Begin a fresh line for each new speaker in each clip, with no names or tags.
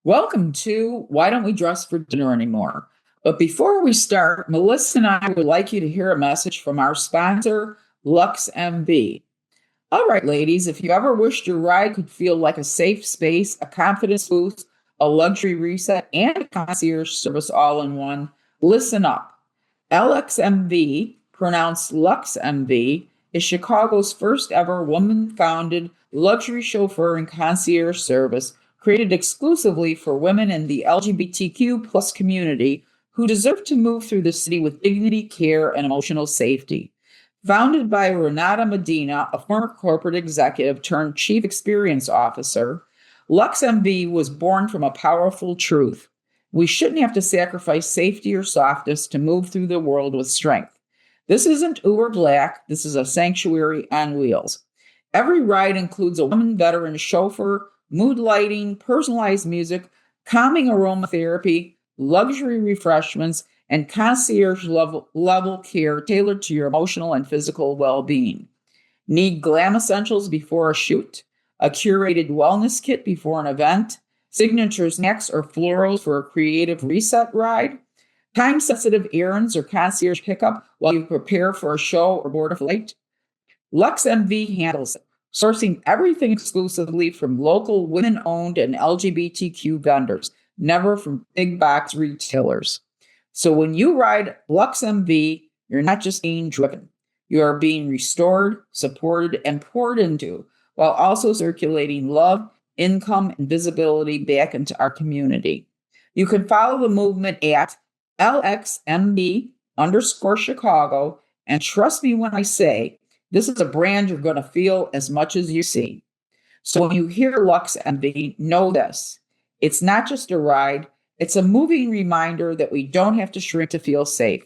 Welcome to Why Don't We Dress for Dinner Anymore? But before we start, Melissa and I would like you to hear a message from our sponsor, Lux MV. All right, ladies, if you ever wished your ride could feel like a safe space, a confidence boost, a luxury reset, and a concierge service all in one, listen up. LXMV, pronounced Lux MV, is Chicago's first ever woman founded luxury chauffeur and concierge service created exclusively for women in the LGBTQ plus community who deserve to move through the city with dignity, care, and emotional safety. Founded by Renata Medina, a former corporate executive turned chief experience officer, LuxMV was born from a powerful truth. We shouldn't have to sacrifice safety or softness to move through the world with strength. This isn't Uber Black, this is a sanctuary on wheels. Every ride includes a woman veteran chauffeur, mood lighting, personalized music, calming aromatherapy, luxury refreshments, and concierge level care tailored to your emotional and physical well being. Need glam essentials before a shoot, a curated wellness kit before an event, signature snacks or florals for a creative reset ride, time sensitive errands or concierge pickup while you prepare for a show or board a flight. LuxMV handles it, sourcing everything exclusively from local women owned and LGBTQ vendors, never from big box retailers. So when you ride LuxMV, you're not just being driven. You are being restored, supported, and poured into, while also circulating love, income, and visibility back into our community. You can follow the movement at LXMB_Chicago, and trust me when I say, this is a brand you're going to feel as much as you see. So when you hear Lux MV, know this. It's not just a ride, it's a moving reminder that we don't have to shrink to feel safe.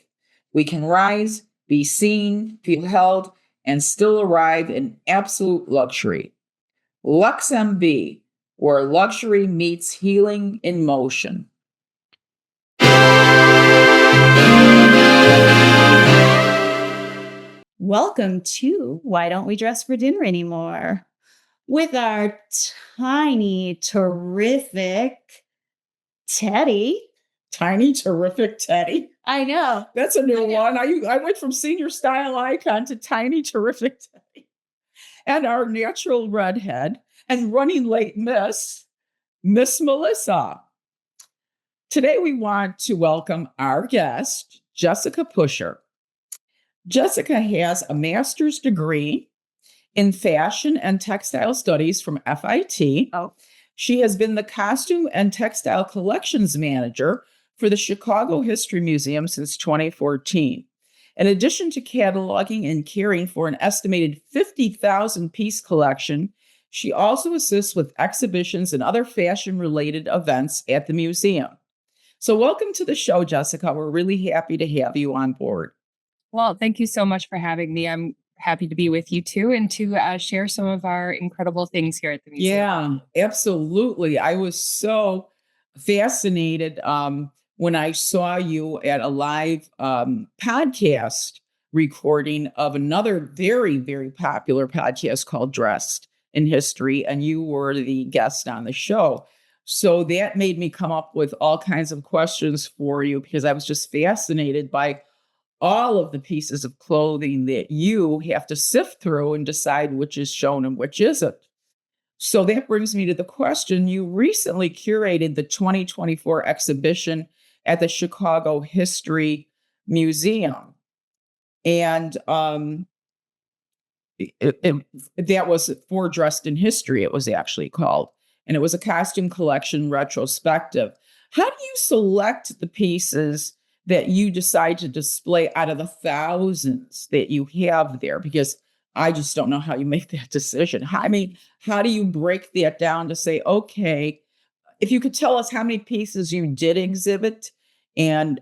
We can rise, be seen, feel held, and still arrive in absolute luxury. Lux MV, where luxury meets healing in motion.
Welcome to Why Don't We Dress for Dinner Anymore? With our tiny, terrific Teddy.
Tiny, terrific Teddy.
I know.
That's a new one. I went from senior style icon to tiny, terrific Teddy. And our natural redhead and running late Miss Melissa. Today we want to welcome our guest, Jessica Pushor. Jessica has a master's degree in fashion and textile studies from FIT.
Oh.
She has been the costume and textile collections manager for the Chicago History Museum since 2014. In addition to cataloging and caring for an estimated 50,000 piece collection, she also assists with exhibitions and other fashion-related events at the museum. So welcome to the show, Jessica. We're really happy to have you on board.
Well, thank you so much for having me. I'm happy to be with you too and to share some of our incredible things here at the museum.
Yeah, absolutely. I was so fascinated when I saw you at a live podcast recording of another very, very popular podcast called Dressed in History, and you were the guest on the show. So that made me come up with all kinds of questions for you because I was just fascinated by all of the pieces of clothing that you have to sift through and decide which is shown and which isn't. So that brings me to the question. You recently curated the 2024 exhibition at the Chicago History Museum. And that was for Dressed in History, it was actually called. And it was a costume collection retrospective. How do you select the pieces that you decide to display out of the thousands that you have there? Because I just don't know how you make that decision. How do you break that down to say, okay, if you could tell us how many pieces you did exhibit and,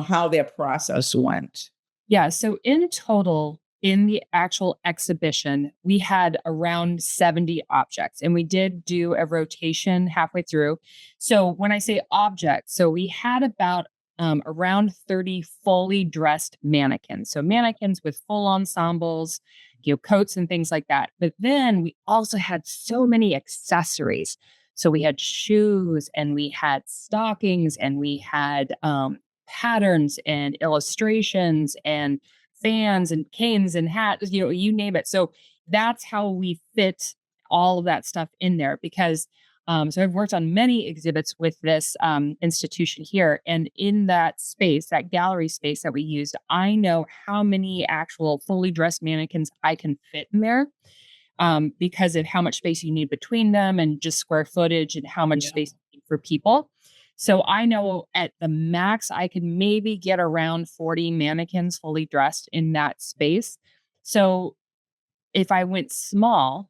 how that process went?
Yeah. So in total, in the actual exhibition, we had around 70 objects and we did do a rotation halfway through. So when I say objects, so we had about around 30 fully dressed mannequins. So mannequins with full ensembles, coats and things like that. But then we also had so many accessories. So we had shoes and we had stockings and we had patterns and illustrations and fans and canes and hats, you name it. So that's how we fit all of that stuff in there because so I've worked on many exhibits with this institution here. And in that space, that gallery space that we used, I know how many actual fully dressed mannequins I can fit in there because of how much space you need between them and just square footage and how much
Yeah.
space you need for people. So I know at the max, I could maybe get around 40 mannequins fully dressed in that space. So if I went small,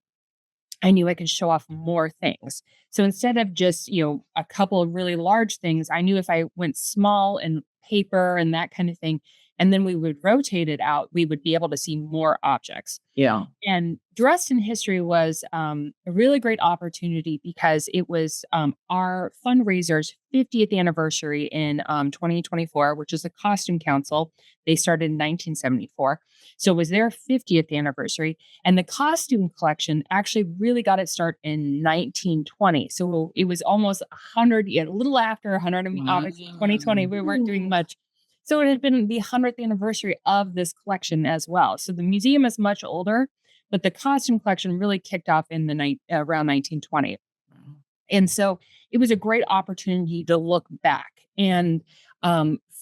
I knew I could show off more things. So instead of just, a couple of really large things, I knew if I went small and paper and that kind of thing, and then we would rotate it out, we would be able to see more objects.
Yeah.
And Dressed in History was a really great opportunity because it was our fundraiser's 50th anniversary in 2024, which is the Costume Council. They started in 1974. So it was their 50th anniversary. And the costume collection actually really got its start in 1920. So it was almost 100, a little after 100. I mean, obviously, 2020, we weren't doing much. So it had been the 100th anniversary of this collection as well. So the museum is much older, but the costume collection really kicked off in the around 1920. And so it was a great opportunity to look back. And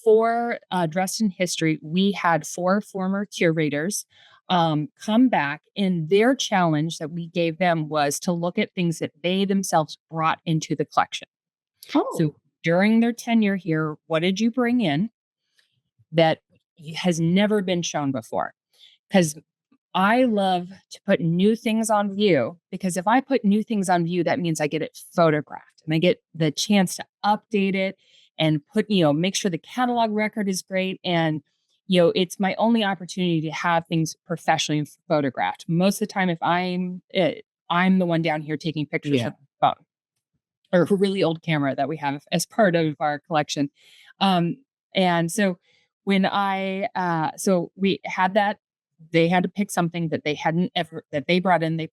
for Dressed in History, we had 4 former curators come back, and their challenge that we gave them was to look at things that they themselves brought into the collection.
Oh.
So during their tenure here, what did you bring in that has never been shown before? Because I love to put new things on view, because if I put new things on view, that means I get it photographed and I get the chance to update it and put, make sure the catalog record is great. And, it's my only opportunity to have things professionally photographed. Most of the time, if I'm the one down here taking pictures
Yeah.
with the phone or a really old camera that we have as part of our collection. And so when so we had that, they had to pick something that they brought in, they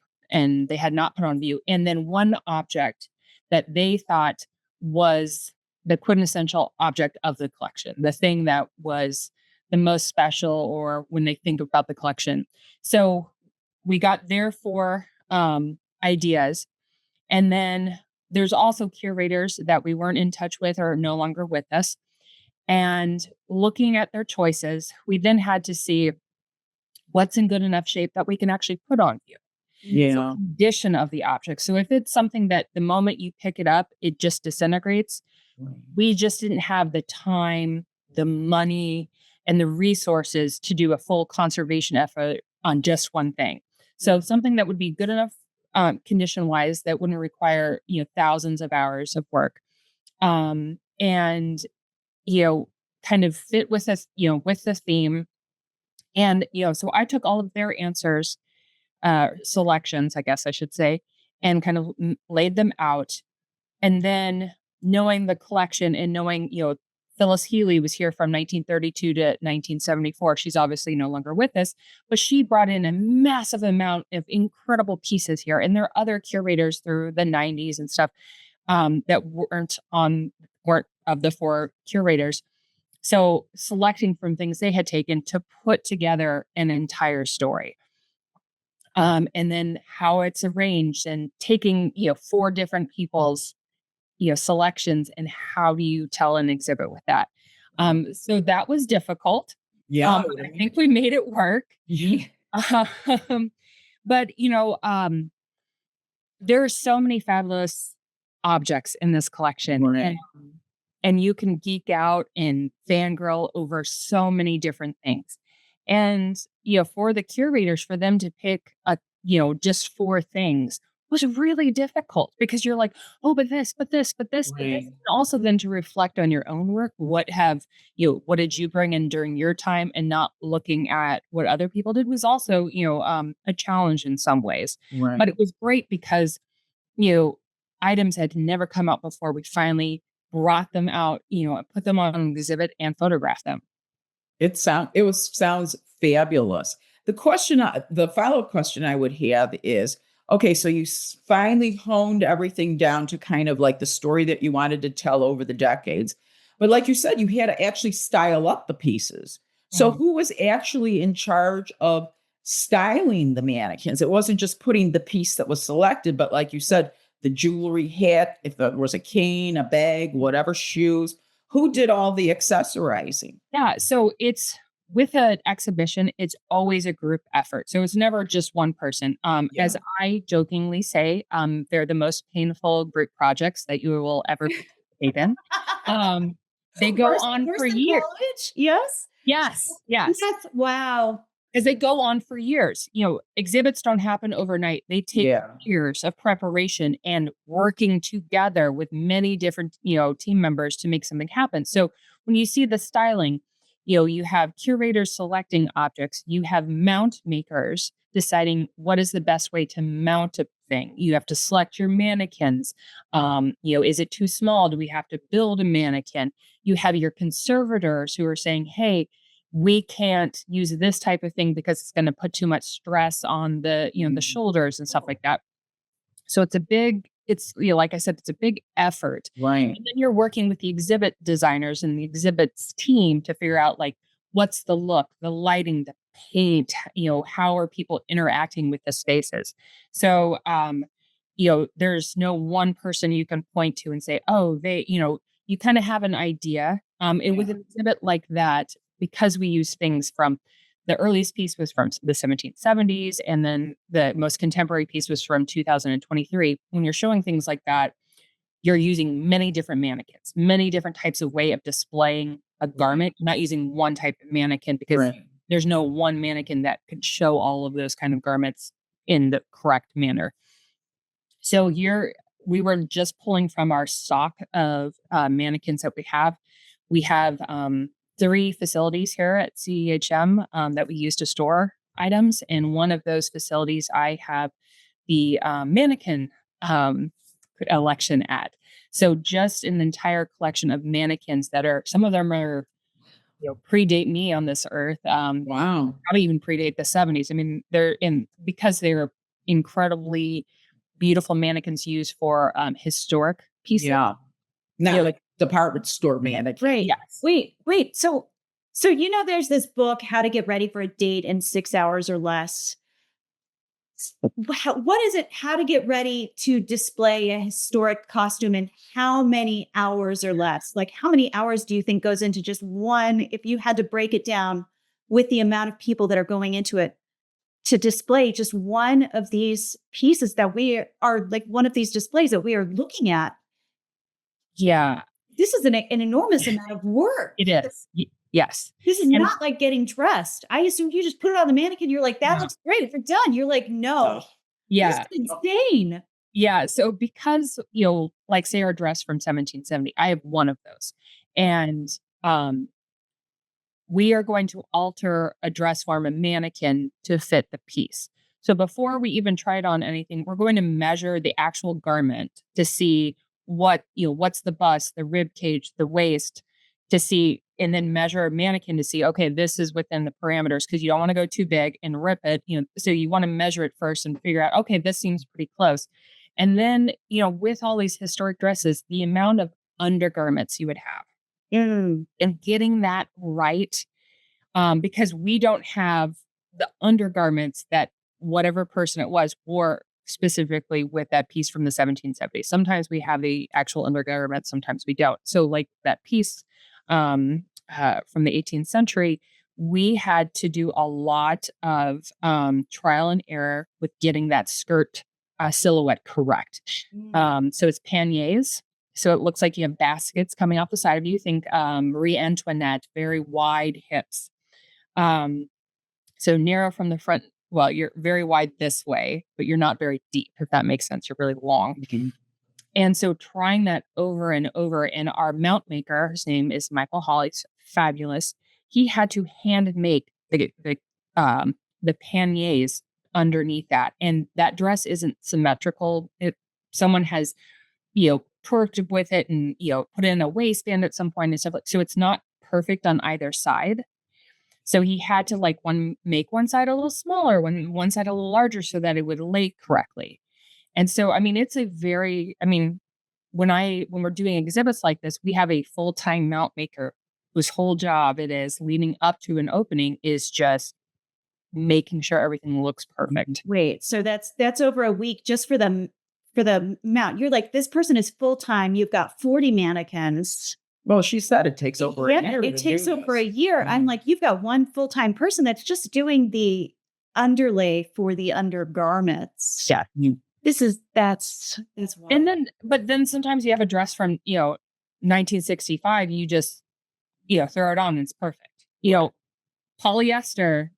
had not put on view. And then one object that they thought was the quintessential object of the collection, the thing that was the most special, or when they think about the collection. So we got their 4 ideas. And then there's also curators that we weren't in touch with or no longer with us. And looking at their choices, we then had to see what's in good enough shape that we can actually put on view.
Yeah.
So condition of the object. So if it's something that the moment you pick it up, it just disintegrates, we just didn't have the time, the money, and the resources to do a full conservation effort on just one thing. So something that would be good enough condition wise that wouldn't require thousands of hours of work, and kind of fit with us, with the theme. And so I took all of their answers, selections, I guess I should say, and kind of laid them out. And then knowing the collection and knowing, Phyllis Healy was here from 1932 to 1974. She's obviously no longer with us, but she brought in a massive amount of incredible pieces here. And there are other curators through the 90s and stuff that weren't of the 4 curators. So selecting from things they had taken to put together an entire story. And then how it's arranged and taking, 4 different people's selections, and how do you tell an exhibit with that? So that was difficult.
Yeah.
But I think we made it work.
Yeah.
But there are so many fabulous objects in this collection,
Right.
and you can geek out and fangirl over so many different things. And for the curators, for them to pick just 4 things was really difficult, because you're like, oh, but this, but this, but this, but this.
Right.
And also then to reflect on your own work. What did you bring in during your time, and not looking at what other people did was also, a challenge in some ways.
Right.
But it was great because, items had never come out before. We finally brought them out, and put them on an exhibit and photographed them.
Sounds fabulous. The follow-up question I would have is, Okay, so you finally honed everything down to kind of like the story that you wanted to tell over the decades. But like you said, you had to actually style up the pieces. So
Mhm.
who was actually in charge of styling the mannequins? It wasn't just putting the piece that was selected, but like you said, the jewelry, hat, if there was a cane, a bag, whatever, shoes. Who did all the accessorizing?
Yeah, so it's with an exhibition, it's always a group effort. So it's never just one person.
Yeah.
As I jokingly say, they're the most painful group projects that you will ever participate in. Um, they go on
Worse
for
than
years.
college? Yes.
Yes, yes.
Yes. Wow.
Because they go on for years. Exhibits don't happen overnight. They take
Yeah.
years of preparation and working together with many different, team members to make something happen. So when you see the styling, you have curators selecting objects, you have mount makers deciding what is the best way to mount a thing. You have to select your mannequins. Is it too small? Do we have to build a mannequin? You have your conservators who are saying, hey, we can't use this type of thing because it's going to put too much stress on the shoulders and stuff like that. So like I said, it's a big effort.
Right.
And then you're working with the exhibit designers and the exhibits team to figure out like what's the look, the lighting, the paint, how are people interacting with the spaces. So there's no one person you can point to and say, oh, you kind of have an idea. And with
Yeah.
an exhibit like that, because we use things from the earliest piece was from the 1770s, and then the most contemporary piece was from 2023. When you're showing things like that, you're using many different mannequins, many different types of way of displaying a garment. You're not using one type of mannequin because
Right.
there's no one mannequin that could show all of those kind of garments in the correct manner. So we were just pulling from our stock of mannequins that we have. We have 3 facilities here at CEHM that we use to store items. And one of those facilities, I have the mannequin um, collection at. So just an entire collection of mannequins that are, some of them are, predate me on this earth.
Wow.
Probably even predate the 70s. I mean, because they're incredibly beautiful mannequins used for historic pieces.
Yeah. Not
Yeah.
like department store mannequin.
Right.
Yes.
Wait. So there's this book, How to Get Ready for a Date in 6 Hours or Less. What is it? How to get ready to display a historic costume in how many hours or less? Like, how many hours do you think goes into just one? If you had to break it down with the amount of people that are going into it to display just one of these pieces that we are like one of these displays that we are looking at,
Yeah,
this is an enormous amount of work.
it is. Yes.
This is
And
not like getting dressed. I assume you just put it on the mannequin. You're like, that
No.
looks great. If you're done, you're like, no,
yeah.
this is insane.
Yeah. So because, like say our dress from 1770, I have one of those. And we are going to alter a dress form, a mannequin to fit the piece. So before we even try it on anything, we're going to measure the actual garment to see what's the bust, the rib cage, the waist to see, and then measure a mannequin to see, okay, this is within the parameters because you don't want to go too big and rip it, so you want to measure it first and figure out, okay, this seems pretty close. And then, with all these historic dresses, the amount of undergarments you would have and getting that right, because we don't have the undergarments that whatever person it was wore specifically with that piece from the 1770s. Sometimes we have the actual undergarments, sometimes we don't. So, like that piece from the 18th century, we had to do a lot of trial and error with getting that skirt silhouette correct. So it's panniers. So it looks like you have baskets coming off the side of you. Think Marie Antoinette, very wide hips. So narrow from the front. Well, you're very wide this way, but you're not very deep, if that makes sense. You're really long.
Mhm.
And so trying that over and over, and our mount maker, his name is Michael Hall, he's fabulous. He had to hand make the panniers underneath that. And that dress isn't symmetrical. Someone has, twerked with it and, put in a waistband at some point and stuff like, so it's not perfect on either side. So he had to make one side a little smaller, one side a little larger so that it would lay correctly. And so, I mean, it's a very, I mean, when we're doing exhibits like this, we have a full-time mount maker whose whole job it is leading up to an opening is just making sure everything looks perfect.
Wait, so that's over a week just for the mount. You're like, this person is full time. You've got 40 mannequins.
Well, she said it takes over a year.
It
to
takes
do
over
this.
a year. I'm like, you've got one full time person that's just doing the underlay for the undergarments.
Yeah.
That's wild.
And then, but then sometimes you have a dress from, 1965, you just, throw it on and it's perfect. Polyester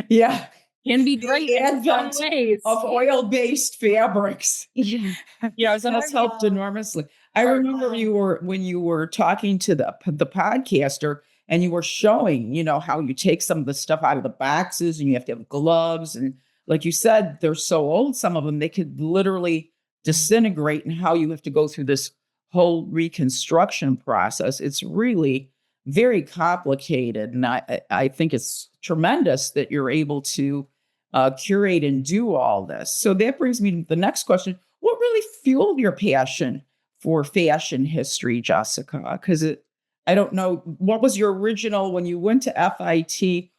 Yeah.
can be great
The
in some
advent
ways.
of oil-based fabrics
Yeah.
has helped enormously. I remember when you were talking to the podcaster and you were showing, how you take some of the stuff out of the boxes and you have to have gloves. And like you said, they're so old, some of them, they could literally disintegrate, and how you have to go through this whole reconstruction process. It's really very complicated. And I think it's tremendous that you're able to curate and do all this. So that brings me to the next question. What really fueled your passion for fashion history, Jessica? Because I don't know, what was your original, when you went to FIT,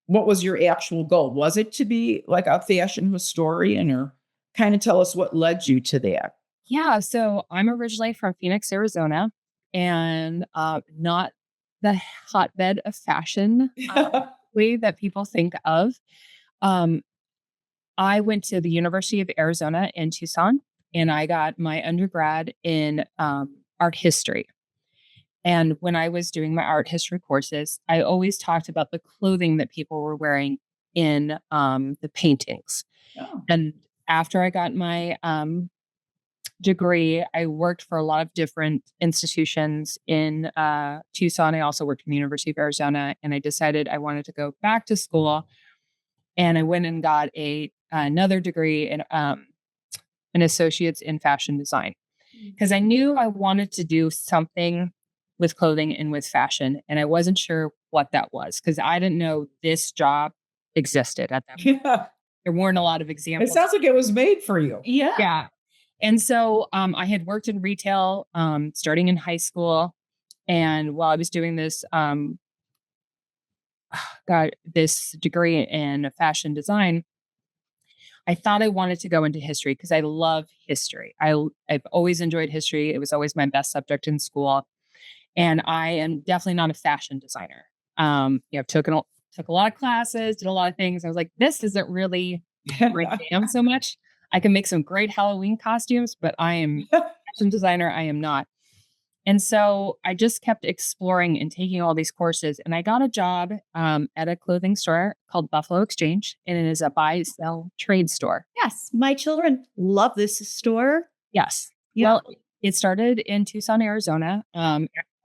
what was your actual goal? Was it to be like a fashion historian, or kind of tell us what led you to that?
Yeah. So I'm originally from Phoenix, Arizona, and not the hotbed of fashion way that people think of. Um, I went to the University of Arizona in Tucson, and I got my undergrad in art history. And when I was doing my art history courses, I always talked about the clothing that people were wearing in the paintings.
Oh.
And after I got my degree, I worked for a lot of different institutions in Tucson. I also worked in the University of Arizona, and I decided I wanted to go back to school. And I went and got another degree in an associate's in fashion design, because I knew I wanted to do something with clothing and with fashion, and I wasn't sure what that was because I didn't know this job existed at that point.
Yeah.
There weren't a lot of
It
examples.
sounds like it was made for you.
Yeah. And so I had worked in retail starting in high school. And while I was doing this, got this degree in fashion design, I thought I wanted to go into history because I love history. I've always enjoyed history. It was always my best subject in school. And I am definitely not a fashion designer. Took a lot of classes, did a lot of things. I was like, this isn't really where I am so much. I can make some great Halloween costumes, but I am a fashion designer. I am not. And so I just kept exploring and taking all these courses. And I got a job at a clothing store called Buffalo Exchange, and it is a buy, sell, trade store.
Yes, my children love this store.
Yes.
Yeah.
Well, it started in Tucson, Arizona.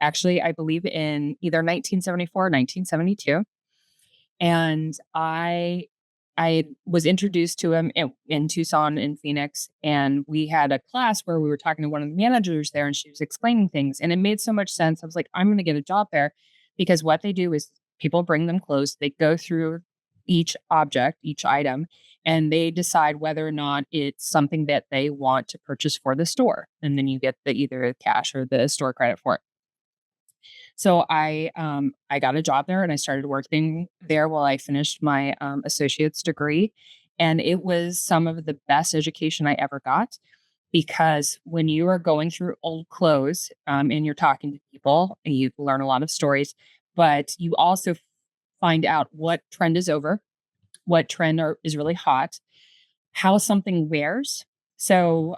Actually, I believe in either 1974 or 1972. And I was introduced to him in Tucson in Phoenix, and we had a class where we were talking to one of the managers there, and she was explaining things, and it made so much sense. I was like, I'm going to get a job there, because what they do is people bring them clothes, they go through each object, each item, and they decide whether or not it's something that they want to purchase for the store, and then you get either cash or the store credit for it. So I got a job there, and I started working there while I finished my associate's degree. And it was some of the best education I ever got, because when you are going through old clothes and you're talking to people, and you learn a lot of stories, but you also find out what trend is over, what trend is really hot, how something wears. So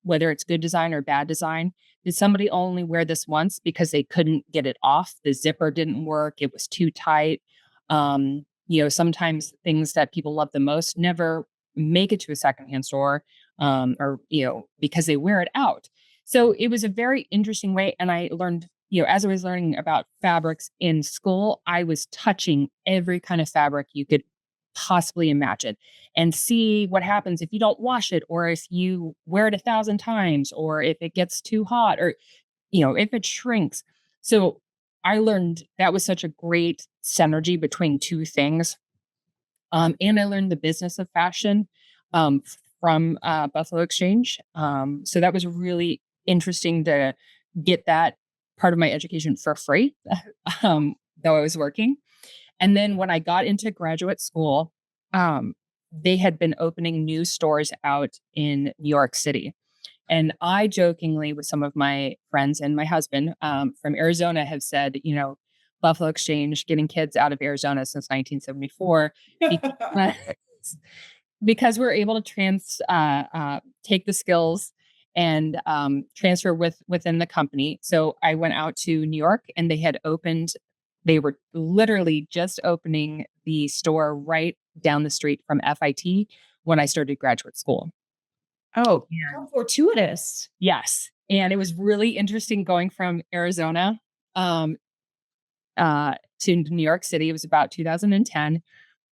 whether it's good design or bad design, did somebody only wear this once because they couldn't get it off? The zipper didn't work. It was too tight. Sometimes things that people love the most never make it to a secondhand store, because they wear it out. So it was a very interesting way. And I learned, as I was learning about fabrics in school, I was touching every kind of fabric you could possibly imagine, and see what happens if you don't wash it, or if you wear it 1,000 times, or if it gets too hot, or if it shrinks. So I learned that was such a great synergy between two things. And I learned the business of fashion from Buffalo Exchange. So that was really interesting to get that part of my education for free, though I was working. And then when I got into graduate school, they had been opening new stores out in New York City. And I jokingly, with some of my friends and my husband from Arizona, have said, Buffalo Exchange getting kids out of Arizona since 1974 because, because we're able to take the skills and transfer within the company. So I went out to New York, and they were literally just opening the store right down the street from FIT when I started graduate school.
Oh, how fortuitous.
Yes. And it was really interesting going from Arizona to New York City. It was about 2010,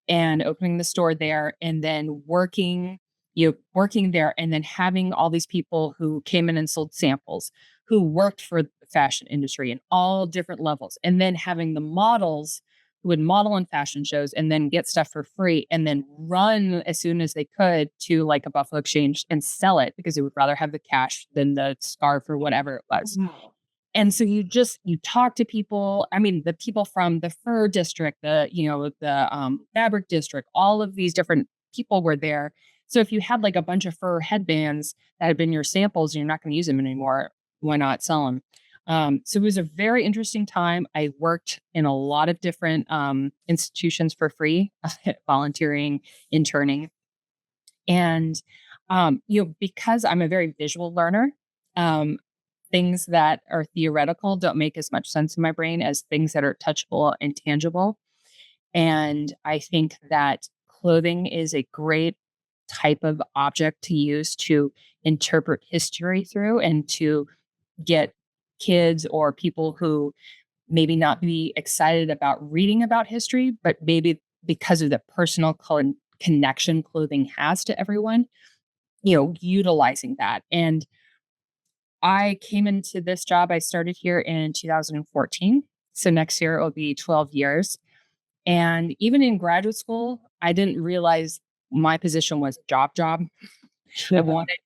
and opening the store there, and then working there, and then having all these people who came in and sold samples, who worked for the fashion industry in all different levels, and then having the models who would model in fashion shows and then get stuff for free and then run as soon as they could to like a Buffalo Exchange and sell it because they would rather have the cash than the scarf or whatever it was.
Wow.
And so you talk to people. I mean, the people from the fur district, the fabric district, all of these different people were there. So if you had like a bunch of fur headbands that had been your samples and you're not going to use them anymore, why not sell them? So it was a very interesting time. I worked in a lot of different institutions for free, volunteering, interning. And, because I'm a very visual learner, things that are theoretical don't make as much sense in my brain as things that are touchable and tangible. And I think that clothing is a great type of object to use to interpret history through and to get kids or people who maybe not be excited about reading about history, but maybe because of the personal connection clothing has to everyone, utilizing that. And I came into this job. I started here in 2014. So next year it will be 12 years. And even in graduate school, I didn't realize my position was job. I wanted,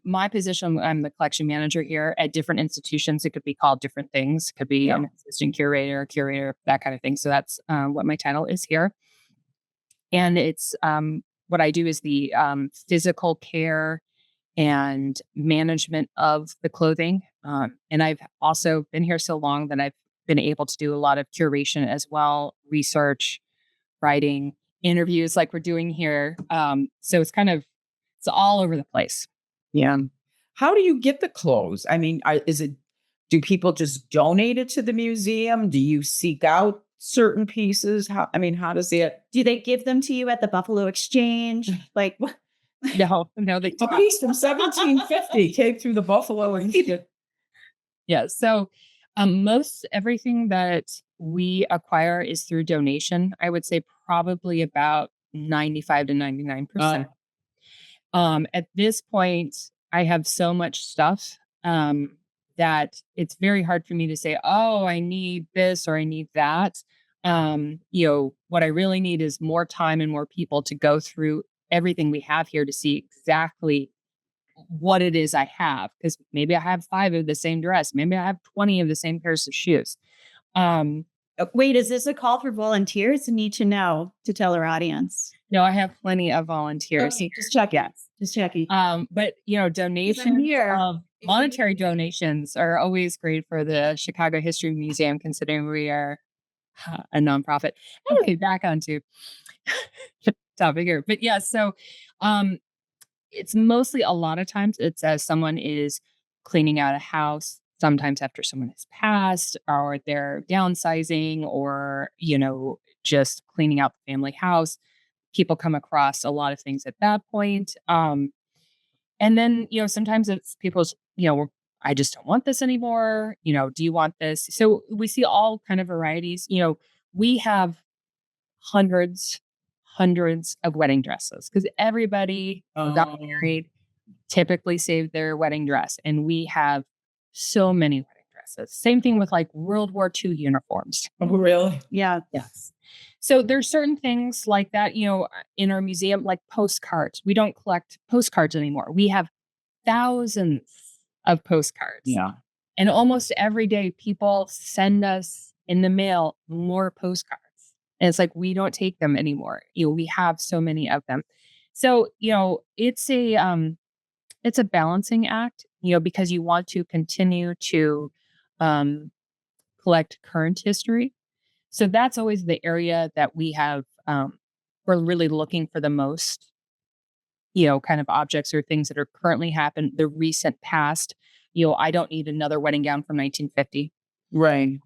my position, I'm the collection manager here at different institutions. It could be called different things. It could be an assistant curator, that kind of thing. So that's what my title is here. And it's what I do is the physical care and management of the clothing. And I've also been here so long that I've been able to do a lot of curation as well, research, writing, interviews like we're doing here. So it's all over the place.
Yeah. How do you get the clothes? I mean, do people just donate it to the museum? Do you seek out certain pieces? How does it?
Do they give them to you at the Buffalo Exchange? Like,
No,
A piece from 1750 came through the Buffalo and
yeah. So most everything that we acquire is through donation. I would say probably about 95 to 99%. At this point, I have so much stuff that it's very hard for me to say, oh, I need this or I need that. What I really need is more time and more people to go through everything we have here to see exactly what it is I have. Because maybe I have 5 of the same dress. Maybe I have 20 of the same pairs of shoes.
Wait, is this a call for volunteers? I need to know to tell our audience.
No, I have plenty of volunteers.
Okay, just checking.
Yes.
Just checking.
But donations, monetary donations are always great for the Chicago History Museum, considering we are a nonprofit. Okay, back onto topic here. But yeah, so it's mostly, a lot of times it's as someone is cleaning out a house, sometimes after someone has passed, or they're downsizing, or just cleaning out the family house. People come across a lot of things at that point. And then, sometimes it's people's, I just don't want this anymore. Do you want this? So we see all kind of varieties. We have hundreds of wedding dresses because everybody who got married typically saved their wedding dress. And we have so many wedding Texas. Same thing with like World War II uniforms.
Oh, really?
Yeah.
Yes. So there's certain things like that, in our museum, like postcards. We don't collect postcards anymore. We have thousands of postcards.
Yeah.
And almost every day, people send us in the mail more postcards. And it's like, we don't take them anymore. We have so many of them. So, it's a balancing act, because you want to continue to um, collect current history. So that's always the area that we're really looking for the most, kind of objects or things that are currently happened, the recent past. I don't need another wedding gown from 1950.
Right.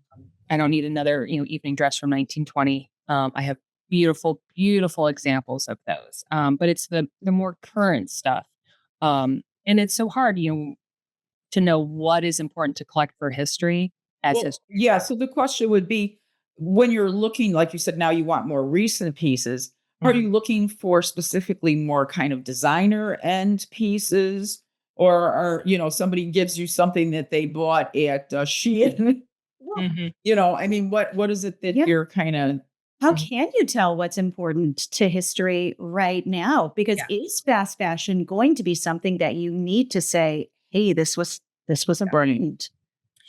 I don't need another, evening dress from 1920. I have beautiful, beautiful examples of those. But it's the more current stuff. And it's so hard, to know what is important to collect for history as
Well,
history.
yeah. So the question would be, when you're looking, like you said, now you want more recent pieces. Are
Mhm.
you looking for specifically more kind of designer end pieces? Or somebody gives you something that they bought at Shein?
Mhm.
I mean, what is it that
Yeah.
you're kind of,
How can you tell what's important to history right now? Because
Yeah.
is fast fashion going to be something that you need to say, hey, this was important?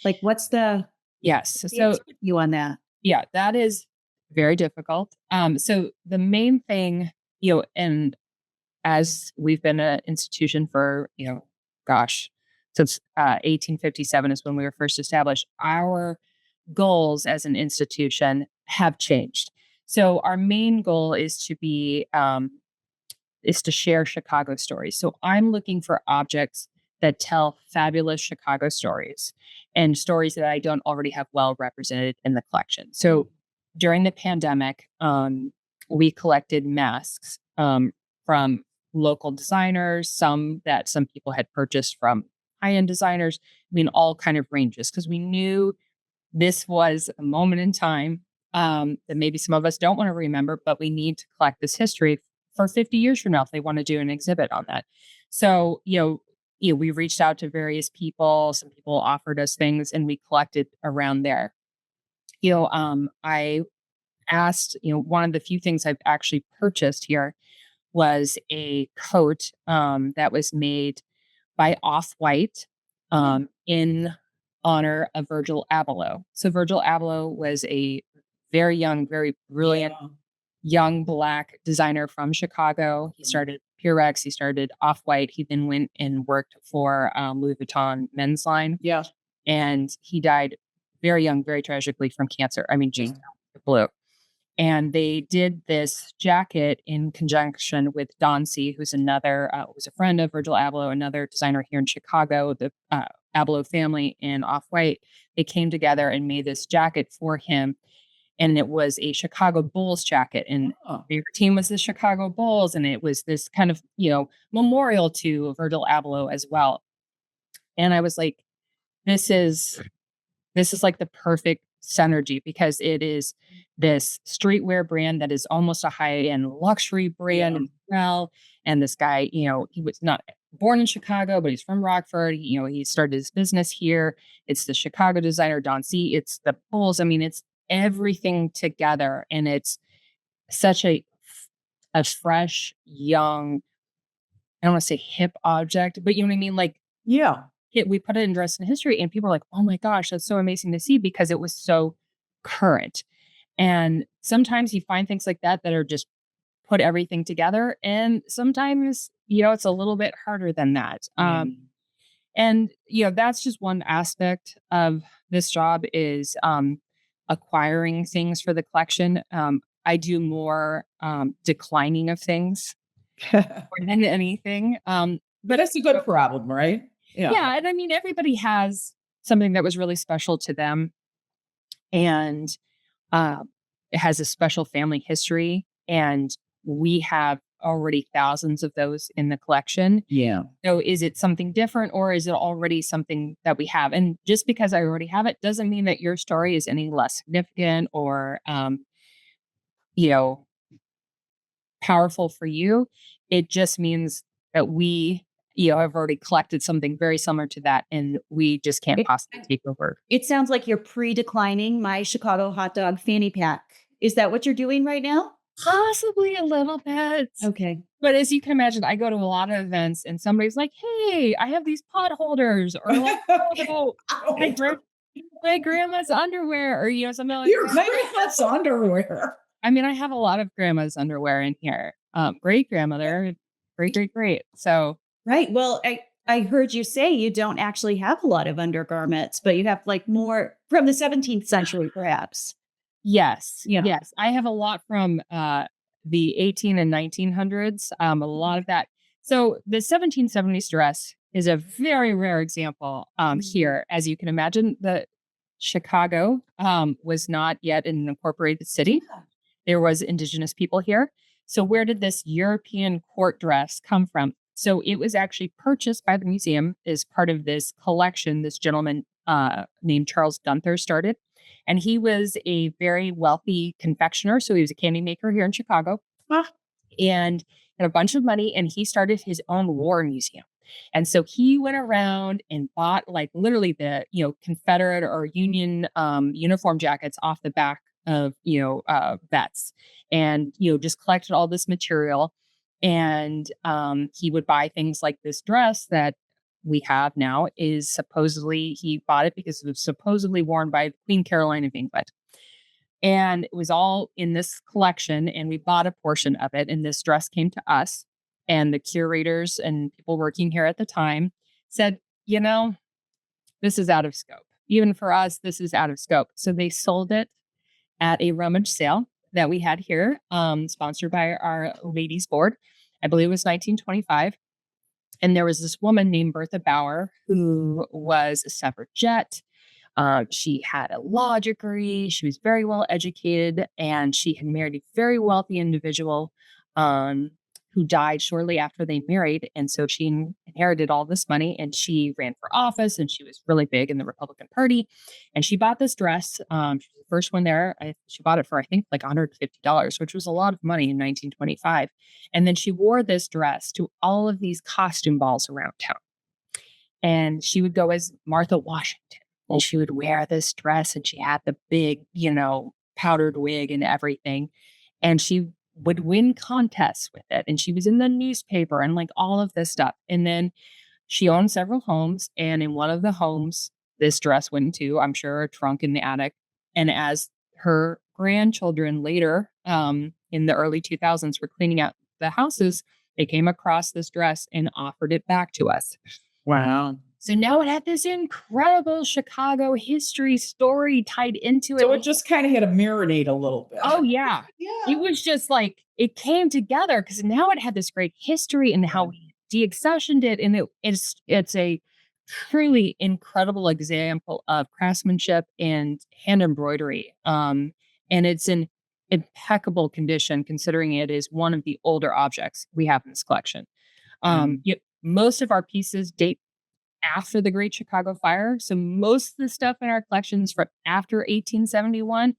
Like what's the
Yes.
the
So
you on that?
yeah, that is very difficult. So the main thing, and as we've been an institution for, gosh, since 1857 is when we were first established, our goals as an institution have changed. So our main goal is to share Chicago stories. So I'm looking for objects that tell fabulous Chicago stories and stories that I don't already have well represented in the collection. So during the pandemic, we collected masks from local designers, some that some people had purchased from high-end designers. I mean, all kind of ranges, because we knew this was a moment in time that maybe some of us don't want to remember, but we need to collect this history for 50 years from now if they want to do an exhibit on that. So, we reached out to various people. Some people offered us things, and we collected around there. I asked, one of the few things I've actually purchased here was a coat that was made by Off-White in honor of Virgil Abloh. So Virgil Abloh was a very young, very brilliant young Black designer from Chicago. He started Purex, he started Off-White. He then went and worked for Louis Vuitton men's line.
Yeah.
And he died very young, very tragically from cancer. I mean, just blue. And they did this jacket in conjunction with Don C., who's was a friend of Virgil Abloh, another designer here in Chicago, the Abloh family in Off-White. They came together and made this jacket for him. And it was a Chicago Bulls jacket. And their team was the Chicago Bulls. And it was this kind of, memorial to Virgil Abloh as well. And I was like, this is like the perfect synergy, because it is this streetwear brand that is almost a high-end luxury brand as well. And this guy, he was not born in Chicago, but he's from Rockford. He started his business here. It's the Chicago designer, Don C. It's the Bulls. I mean, it's everything together. And it's such a fresh, young, I don't want to say hip object, but you know what I mean? Like,
Yeah.
we put it in Dress in History, and people are like, oh my gosh, that's so amazing to see, because it was so current. And sometimes you find things like that are just put everything together. And sometimes, it's a little bit harder than that. And, that's just one aspect of this job is acquiring things for the collection. I do more declining of things more than anything.
But that's a good problem, right? Yeah.
Yeah. And I mean, everybody has something that was really special to them. And uh, it has a special family history. And we have already thousands of those in the collection.
Yeah.
So is it something different, or is it already something that we have? And just because I already have it doesn't mean that your story is any less significant or, you know, powerful for you. It just means that we, I've already collected something very similar to that, and we just can't possibly take over.
It sounds like you're pre-declining my Chicago hot dog fanny pack. Is that what you're doing right now?
Possibly a little bit.
Okay.
But as you can imagine, I go to a lot of events and somebody's like, hey, I have these pot holders, or like, oh, my grandma's underwear, or something like
Your
that.
grandma's underwear.
I mean, I have a lot of grandma's underwear in here. Great grandmother, great. So
Right. Well, I heard you say you don't actually have a lot of undergarments, but you have like more from the 17th century, perhaps.
yes,
Yeah.
yes, I have a lot from the 18 and 1900s. A lot of that. So the 1770s dress is a very rare example here, as you can imagine. The Chicago was not yet an incorporated city. There was indigenous people here. So where did this European court dress come from? So it was actually purchased by the museum as part of this collection this gentleman named Charles Gunther started. And he was a very wealthy confectioner. So he was a candy maker here in Chicago and had a bunch of money. And he started his own war museum. And so he went around and bought like literally the, Confederate or Union uniform jackets off the back of, vets, and, just collected all this material. And he would buy things like this dress that we have now is supposedly, he bought it because it was supposedly worn by Queen Caroline of England. And it was all in this collection, and we bought a portion of it. And this dress came to us, and the curators and people working here at the time said, this is out of scope. Even for us, this is out of scope. So they sold it at a rummage sale that we had here, sponsored by our ladies board. I believe it was 1925. And there was this woman named Bertha Bauer who was a suffragette. She had a law degree. She was very well educated, and she had married a very wealthy individual who died shortly after they married. And so she inherited all this money, and she ran for office, and she was really big in the Republican Party. And she bought this dress. She was the first one there. She bought it for, I think, like $150, which was a lot of money in 1925. And then she wore this dress to all of these costume balls around town. And she would go as Martha Washington. And she would wear this dress, and she had the big, powdered wig and everything. And she would win contests with it. And she was in the newspaper and like all of this stuff. And then she owned several homes. And in one of the homes, this dress went into, I'm sure, a trunk in the attic. And as her grandchildren later, in the early 2000s, were cleaning out the houses, they came across this dress and offered it back to us.
Wow.
So now it had this incredible Chicago history story tied into it.
So it just kind of had to marinate a little bit.
Oh, yeah.
Yeah.
It was just like, it came together because now it had this great history and how we de-accessioned it. And it's a truly incredible example of craftsmanship and hand embroidery. And it's in impeccable condition considering it is one of the older objects we have in this collection. Most of our pieces date after the Great Chicago Fire. So most of the stuff in our collections from after 1871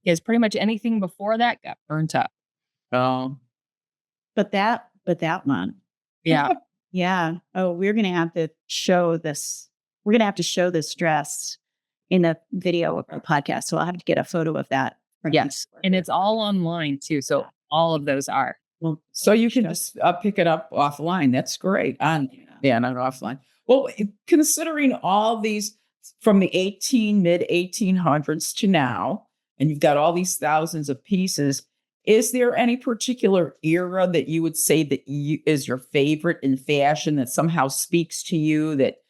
is pretty much anything before that got burnt up.
Oh.
But that one.
Yeah.
Yeah. Oh, we're going to have to show this. We're going to have to show this dress in the video of our podcast. So I'll have to get a photo of that.
Yes. And it's all online too. So all of those are.
Well, so you can just pick it up offline. That's great. Not offline. Well, considering all these from the mid 1800s to now, and you've got all these thousands of pieces, is there any particular era that you would say that is your favorite in fashion that somehow speaks to you, that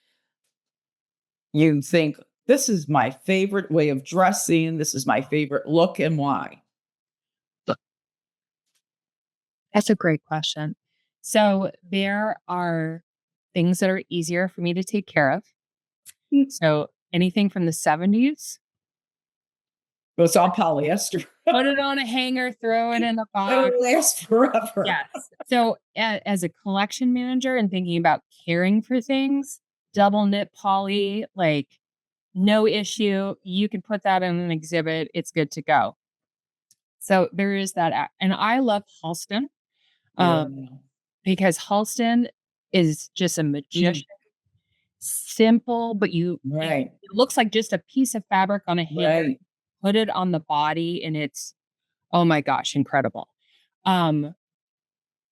you think, this is my favorite way of dressing, this is my favorite look, and why?
That's a great question. So there are things that are easier for me to take care of. So anything from the 70s.
Well, it's all polyester.
Put it on a hanger, throw it in a box.
It'll last forever.
Yes. So as a collection manager and thinking about caring for things, double knit poly, like no issue. You can put that in an exhibit. It's good to go. So there is that. And I love Halston because Halston is just a magician. Simple, but
Right.
it looks like just a piece of fabric on a hanger.
Right.
Put it on the body, and it's, oh my gosh, incredible. Um,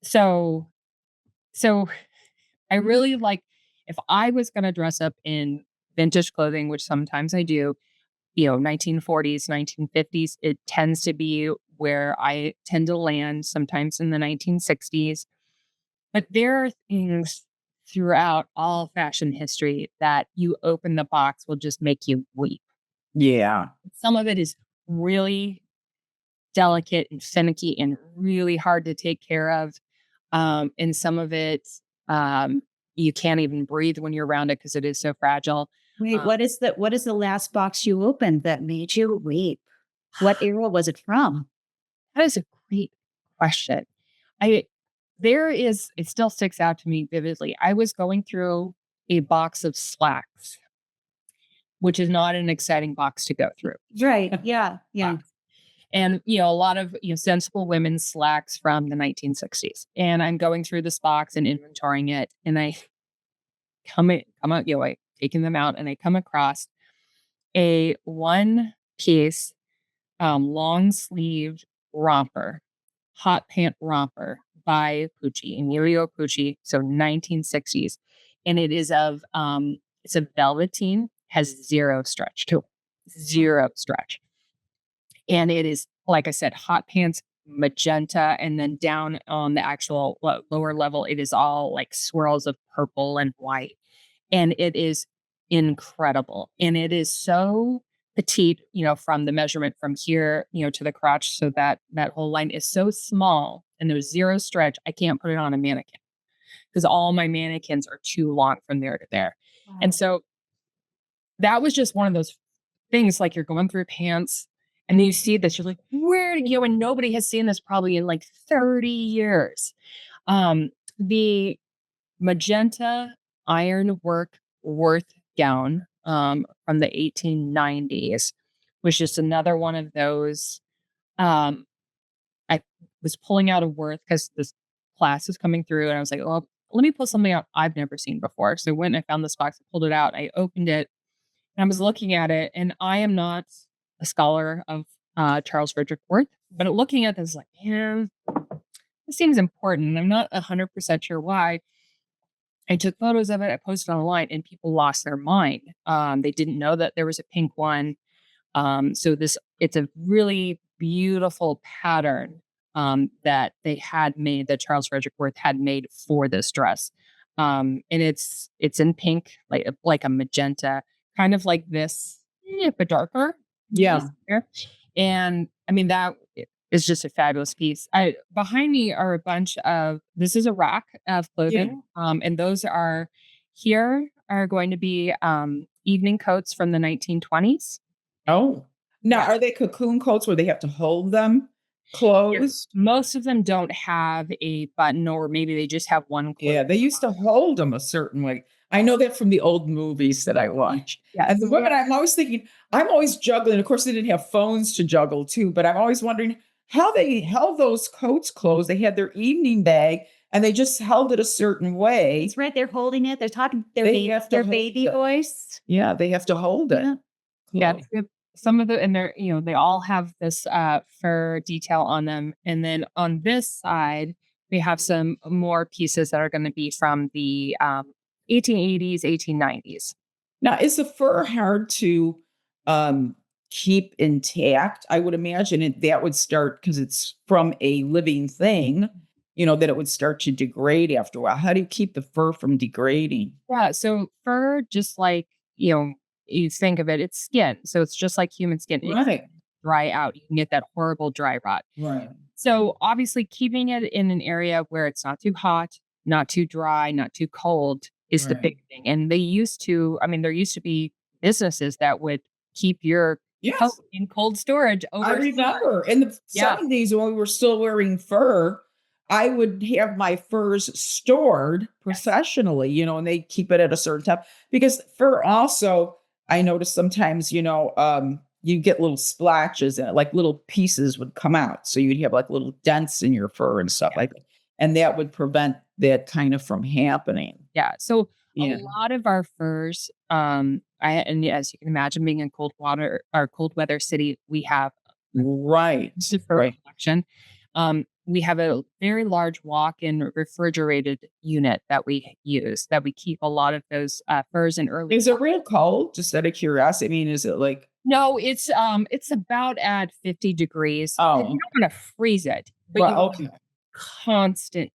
so so I really like, if I was gonna dress up in vintage clothing, which sometimes I do, 1940s, 1950s, it tends to be where I tend to land, sometimes in the 1960s. But there are things throughout all fashion history that you open the box will just make you weep.
Yeah.
Some of it is really delicate and finicky and really hard to take care of. And some of it, you can't even breathe when you're around it because it is so fragile.
Wait,
Um,
what is the last box you opened that made you weep? What era was it from?
that is a great question. I it still sticks out to me vividly. I was going through a box of slacks, which is not an exciting box to go through.
Right. Yeah. Yeah.
And, a lot of, sensible women's slacks from the 1960s. And I'm going through this box and inventorying it. And I come out, I taking them out, and I come across a one piece, long sleeved romper, hot pant romper by Pucci, Emilio Pucci. So 1960s. And it is it's a velveteen, has zero stretch to it, zero stretch. And it is, like I said, hot pants, magenta, and then down on the actual lower level, it is all like swirls of purple and white. And it is incredible. And it is so petite, from the measurement from here, to the crotch. So that whole line is so small, and there's zero stretch. I can't put it on a mannequin because all my mannequins are too long from there to there.
Wow.
And so that was just one of those things, like, you're going through pants and then you see this, you're like, where did and nobody has seen this probably in like 30 years. The magenta ironwork Worth gown, from the 1890s, was just another one of those. I was pulling out of Worth because this class is coming through, and I was like, well, let me pull something out I've never seen before. So I went and I found this box, I pulled it out, I opened it, and I was looking at it, and I am not a scholar of Charles Frederick Worth, but looking at this, like, man, this seems important. And I'm not 100% sure why. I took photos of it, I posted online, and people lost their mind. They didn't know that there was a pink one. It's a really beautiful pattern that they had made, that Charles Frederick Worth had made for this dress. And it's in pink, like a magenta, kind of like this, but darker.
Yeah.
And I mean, that is just a fabulous piece. Behind me are a bunch of, this is a rack of clothing. And those are going to be evening coats from the 1920s.
Oh. Now,
Yeah.
are they cocoon coats where they have to hold them closed?
Most of them don't have a button, or maybe they just have one.
Yeah, they used to hold them a certain way. I know that from the old movies that I watch.
Yes.
And the women, I'm always thinking, I'm always juggling. Of course, they didn't have phones to juggle too, but I'm always wondering how they held those coats closed. They had their evening bag and they just held it a certain way.
It's right. They're holding it. They're talking
They have to
their
hold
baby
it.
voice.
Yeah, they have to hold it.
Yeah.
closed.
Some of the, and they're, they all have this fur detail on them. And then on this side, we have some more pieces that are going to be from the 1880s, 1890s.
Now, is the fur hard to keep intact? I would imagine that would start because it's from a living thing, that it would start to degrade after a while. How do you keep the fur from degrading?
Yeah. So fur, just like, you think of it, it's skin. So it's just like human skin. It
Right.
can dry out. You can get that horrible dry rot.
Right.
So obviously keeping it in an area where it's not too hot, not too dry, not too cold is the
Right.
big thing. And there used to be businesses that would keep your
Yes.
coat in cold storage
I
over.
remember in the
Yeah.
70s when we were still wearing fur, I would have my furs stored professionally, and they keep it at a certain time because fur also, I noticed sometimes, you get little splashes in it, like little pieces would come out. So you'd have like little dents in your fur and stuff like that. And that would prevent that kind of from happening.
Yeah. So
Yeah.
a lot of our furs, and as you can imagine, being in cold water or cold weather city, we have
Right.
the fur
Right.
collection. We have a very large walk-in refrigerated unit that we use, that we keep a lot of those furs in early.
Is it real cold? Just out of curiosity. I mean, is it like,
No, it's about at 50 degrees.
oh,
You don't want to freeze it, but you
well,
want
okay.
constant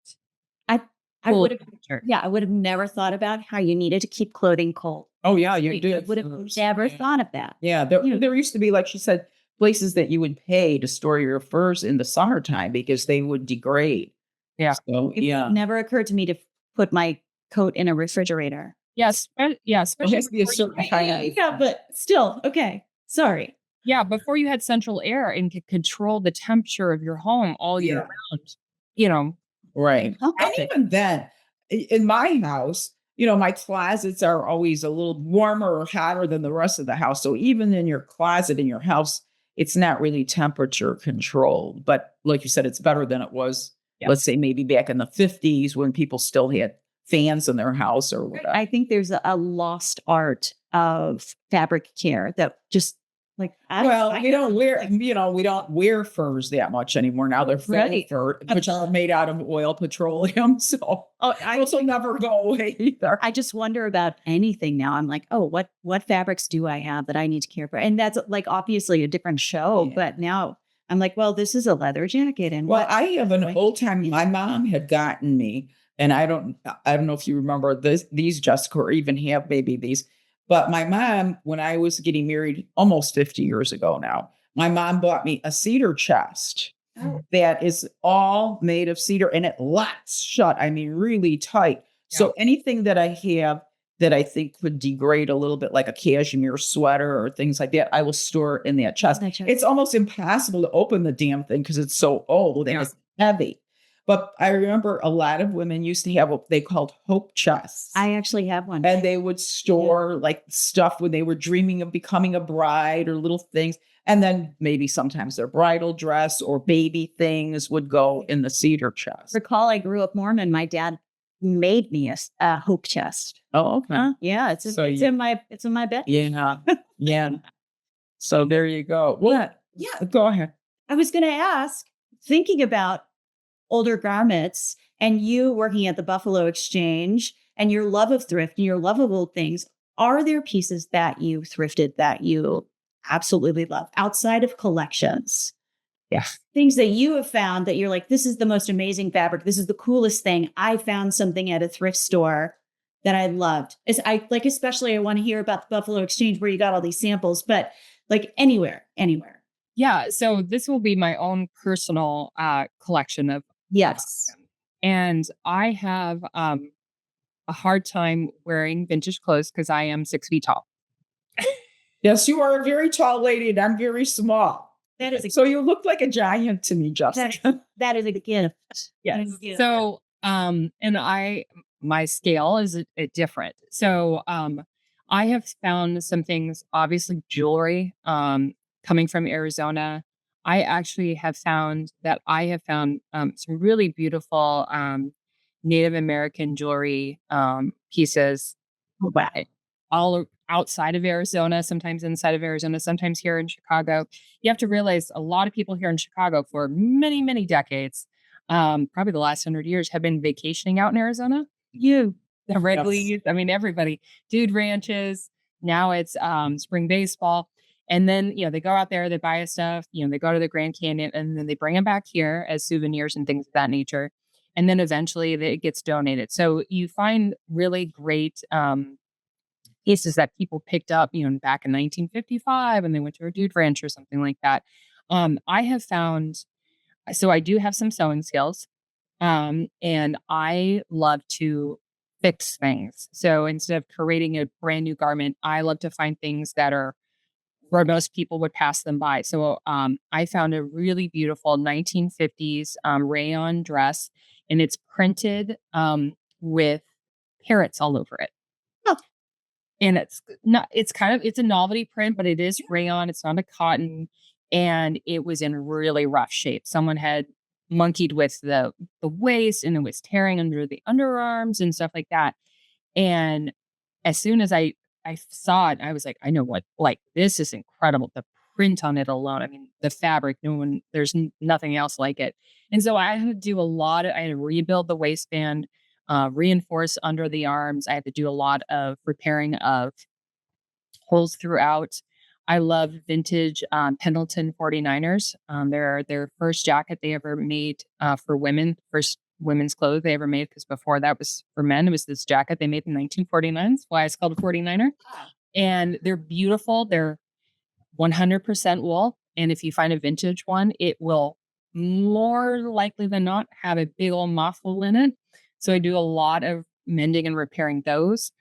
I
cool
would have,
temperature.
yeah, I would have never thought about how you needed to keep clothing cold.
Oh, yeah, you
I
did.
would have never
Yeah.
thought of that.
Yeah, there used to be, like she said, places that you would pay to store your furs in the summertime because they would degrade.
Yeah.
So,
It
yeah.
never occurred to me to put my coat in a refrigerator.
Yes, yeah,
It
especially
has to be a
before you
certain kind of.
Yeah, but still, okay. Sorry.
yeah, before you had central air and could control the temperature of your home all year
Yeah.
round, you know.
Right. And
Okay.
even then, in my house, my closets are always a little warmer or hotter than the rest of the house. So even in your closet in your house, it's not really temperature controlled. But like you said, it's better than it was,
Yeah.
let's say maybe back in the 50s when people still had fans in their house or whatever.
I think there's a lost art of fabric care that just like,
Well, we don't wear furs that much anymore. Now they're faux
Right.
fur, which are made out of oil petroleum. So those will never go away either.
I just wonder about anything now. I'm like, oh, what fabrics do I have that I need to care for? And that's like obviously a different show,
Yeah.
but now I'm like, well, this is a leather jacket, and
Well,
what?
I have an old time my mom had gotten me, and I don't know if you remember these, Jessica, or even have maybe these. But my mom, when I was getting married almost 50 years ago now, my mom bought me a cedar chest that is all made of cedar and it locks shut. I mean, really tight. So anything that I have that I think could degrade a little bit, like a cashmere sweater or things like that, I will store in that chest.
That chest.
It's almost impossible to open the damn thing because it's so old and
Yeah.
it's heavy. But I remember a lot of women used to have what they called hope chests.
I actually have one.
And they would store like stuff when they were dreaming of becoming a bride or little things. And then maybe sometimes their bridal dress or baby things would go in the cedar chest.
Recall, I grew up Mormon. My dad made me a hope chest.
Oh, okay.
Yeah, it's
So
in my bed.
Yeah. Yeah. So there you go. Well, yeah, go ahead.
I was going to ask, thinking about older garments and you working at the Buffalo Exchange and your love of thrift and your love of old things, are there pieces that you thrifted that you absolutely love outside of collections?
Yeah.
Things that you have found that you're like, this is the most amazing fabric. This is the coolest thing. I found something at a thrift store that I loved. Especially I want to hear about the Buffalo Exchange where you got all these samples, but like anywhere.
Yeah, so this will be my own personal collection of.
Yes.
And I have a hard time wearing vintage clothes because I am 6 feet tall.
Yes, you are a very tall lady and I'm very small.
That is
So you look like a giant to me, Jessica.
that is a gift.
Yes.
That is a gift.
So, and my scale is different. So, I have found some things, obviously jewelry, coming from Arizona. I actually have found some really beautiful, Native American jewelry, pieces
Wow.
all outside of Arizona, sometimes inside of Arizona, sometimes here in Chicago. You have to realize a lot of people here in Chicago for many, many decades, probably the last 100 years, have been vacationing out in Arizona. The Red
Yes.
Leaves, I mean, everybody, dude ranches. Now it's spring baseball. And then, they go out there, they buy us stuff, they go to the Grand Canyon and then they bring them back here as souvenirs and things of that nature. And then eventually it gets donated. So you find really great pieces that people picked up, back in 1955 and they went to a dude ranch or something like that. I have found, so I do have some sewing skills, and I love to fix things. So instead of creating a brand new garment, I love to find things that are where most people would pass them by. So I found a really beautiful 1950s rayon dress, and it's printed with parrots all over it. And it's a novelty print, but it is rayon. It's not a cotton. And it was in really rough shape. Someone had monkeyed with the waist, and it was tearing under the underarms and stuff like that. And as soon as I saw it, I was like, I know what, like, this is incredible. The print on it alone. I mean, the fabric, there's nothing else like it. And so I had to do I had to rebuild the waistband, reinforce under the arms. I had to do a lot of repairing of holes throughout. I love vintage Pendleton 49ers. They're their first jacket they ever made for women, first women's clothes they ever made, because before that was for men. It was this jacket they made in 1949. That's why it's called a 49er. And they're beautiful. They're 100% wool. And if you find a vintage one, it will more likely than not have a big old moth hole in it. So I do a lot of mending and repairing those.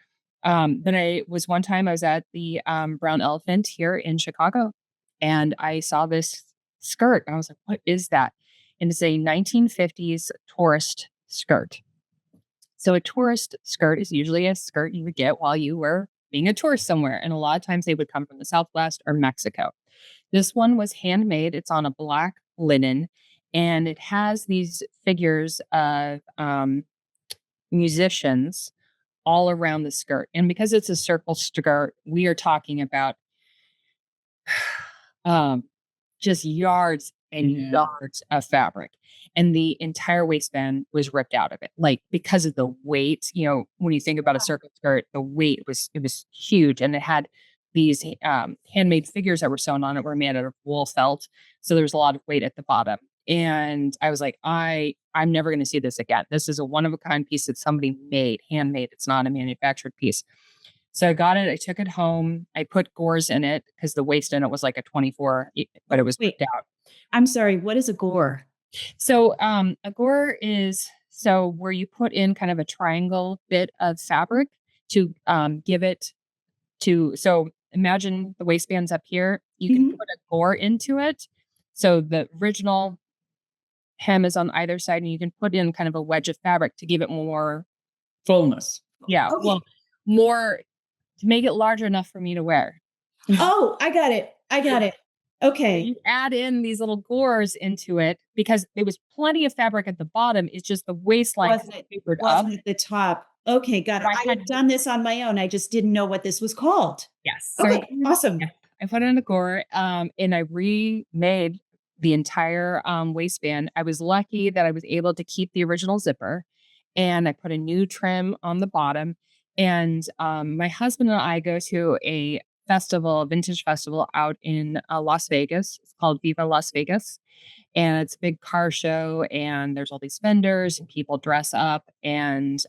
Then one time I was at the Brown Elephant here in Chicago, and I saw this skirt. I was like, what is that? And it's a 1950s tourist skirt. So a tourist skirt is usually a skirt you would get while you were being a tourist somewhere. And a lot of times they would come from the Southwest or Mexico. This one was handmade. It's on a black linen, and it has these figures of musicians all around the skirt. And because it's a circle skirt, we are talking about just yards and yards of fabric. And the entire waistband was ripped out of it. Like, because of the weight, when you think about a circle skirt, the weight was huge. And it had these handmade figures that were sewn on it, were made out of wool felt. So there was a lot of weight at the bottom. And I was like, I'm never going to see this again. This is a one of a kind piece that somebody made, handmade. It's not a manufactured piece. So I got it. I took it home. I put gores in it because the waist in it was like a 24, but it was ripped out.
I'm sorry. What is a gore?
So a gore is where you put in kind of a triangle bit of fabric to give it to. So imagine the waistband's up here. You can put a gore into it. So the original hem is on either side, and you can put in kind of a wedge of fabric to give it more
fullness.
Yeah. Okay. Well, more to make it larger enough for me to wear.
Oh, I got it. Okay.
You add in these little gores into it because there was plenty of fabric at the bottom. It's just the waistline
wasn't at the top. Okay, got it. I had done this on my own. I just didn't know what this was called.
Yes.
Okay, awesome.
Yeah, I put in a gore and I remade the entire waistband. I was lucky that I was able to keep the original zipper, and I put a new trim on the bottom. And my husband and I go to a vintage festival out in Las Vegas. It's called Viva Las Vegas. And it's a big car show, and there's all these vendors and people dress up. And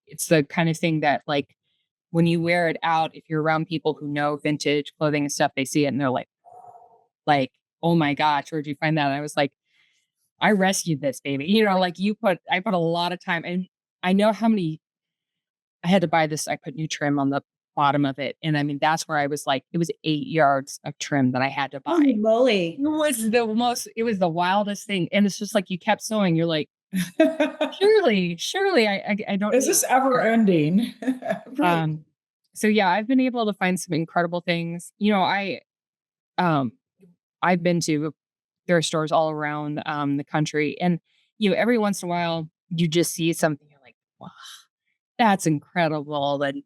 it's the kind of thing that, like, when you wear it out, if you're around people who know vintage clothing and stuff, they see it and they're like, oh my gosh, where'd you find that? And I was like, I rescued this baby. I put a lot of time, and I know how many I had to buy this. I put new trim on the bottom of it. And I mean, that's where I was like, it was 8 yards of trim that I had to buy.
Holy moly.
It was the wildest thing. And it's just like, you kept sewing. You're like, surely, I don't.
Is this ever ending?
Right. So yeah, I've been able to find some incredible things. I've been to thrift stores all around the country, and every once in a while you just see something, you're like, wow, that's incredible. And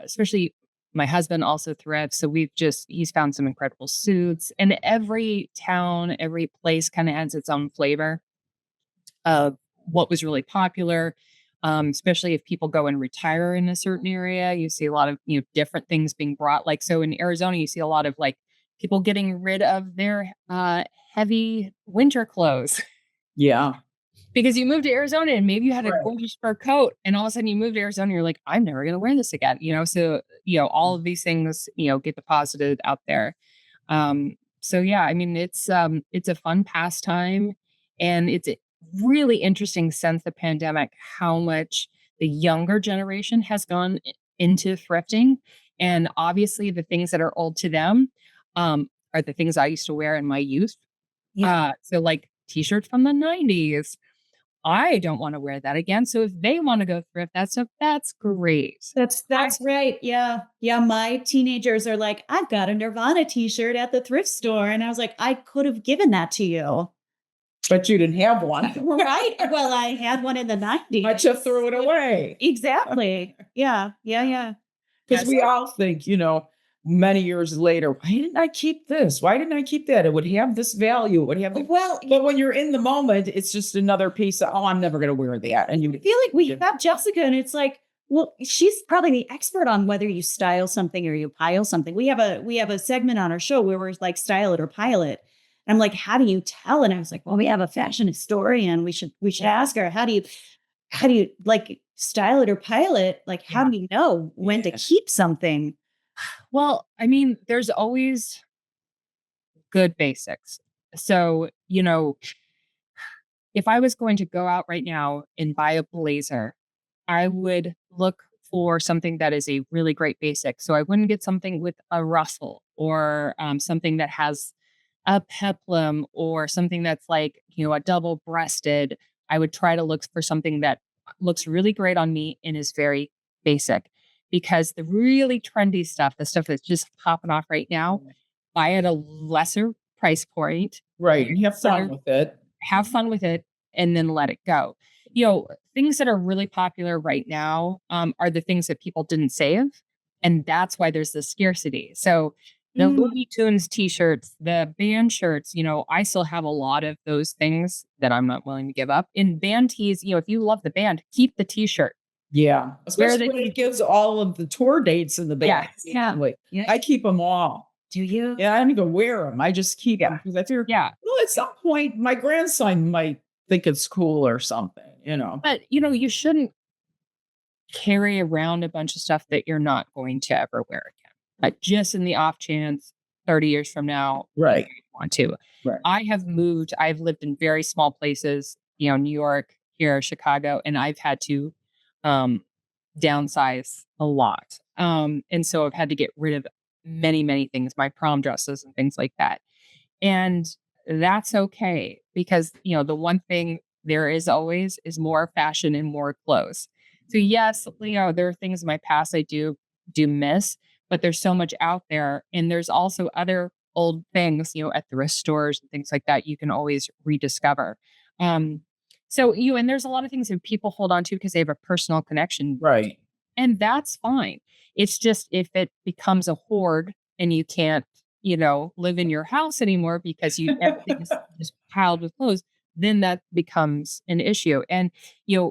especially my husband also thrifts, so he's found some incredible suits. And every town, every place kind of has its own flavor of what was really popular. Especially if people go and retire in a certain area, you see a lot of different things being brought. Like, so in Arizona, you see a lot of like people getting rid of their heavy winter clothes.
Yeah.
Because you moved to Arizona and maybe you had a gorgeous fur coat, and all of a sudden you moved to Arizona, you're like, I'm never going to wear this again. So, all of these things, get deposited out there. So yeah, I mean, it's a fun pastime, and it's really interesting since the pandemic, how much the younger generation has gone into thrifting. And obviously the things that are old to them, are the things I used to wear in my youth. Yeah. So like t-shirts from the 90s, I don't want to wear that again. So if they want to go thrift, that's great.
That's right. Yeah. Yeah. My teenagers are like, I've got a Nirvana t-shirt at the thrift store. And I was like, I could have given that to you.
But you didn't have one.
Right. Well, I had one in the 90s.
But you threw it away.
Exactly. Yeah. Yeah. Yeah.
Because we all think, many years later, why didn't I keep this? Why didn't I keep that? It would have this value. It would have
Well,
but when you're in the moment, it's just another piece of, I'm never going to wear that. And you
I feel like we have Jessica, and it's like, well, she's probably the expert on whether you style something or you pile something. We have a segment on our show where we're like, style it or pile it. And I'm like, how do you tell? And I was like, well, we have a fashion historian. We should ask her, how do you like style it or pile it? Like, how do you know when to keep something?
Well, I mean, there's always good basics. So, if I was going to go out right now and buy a blazer, I would look for something that is a really great basic. So I wouldn't get something with a rustle or something that has a peplum or something that's like, a double breasted. I would try to look for something that looks really great on me and is very basic, because the really trendy stuff, the stuff that's just popping off right now, buy at a lesser price point.
right. And you have fun with it.
Have fun with it and then let it go. Things that are really popular right now are the things that people didn't save. And that's why there's this scarcity. So the Looney Tunes t-shirts, the band shirts, I still have a lot of those things that I'm not willing to give up. In band tees, if you love the band, keep the t-shirt.
Yeah. Especially when it gives all of the tour dates in the band.
Yeah.
I keep them all.
Do you?
Yeah, I don't even wear them. I just keep them because I figure, well, at some point, my grandson might think it's cool or something,
But, you shouldn't carry around a bunch of stuff that you're not going to ever wear again. Just in the off chance 30 years from now,
right?
You want to.
Right.
I've lived in very small places, New York, here, Chicago, and I've had to downsize a lot. And so I've had to get rid of many, many things, my prom dresses and things like that. And that's okay, because, the one thing there is always is more fashion and more clothes. So yes, there are things in my past I do miss, but there's so much out there. And there's also other old things, at thrift stores and things like that, you can always rediscover. So and there's a lot of things that people hold on to because they have a personal connection.
Right.
And that's fine. It's just if it becomes a hoard and you can't, live in your house anymore because everything is just piled with clothes, then that becomes an issue. And,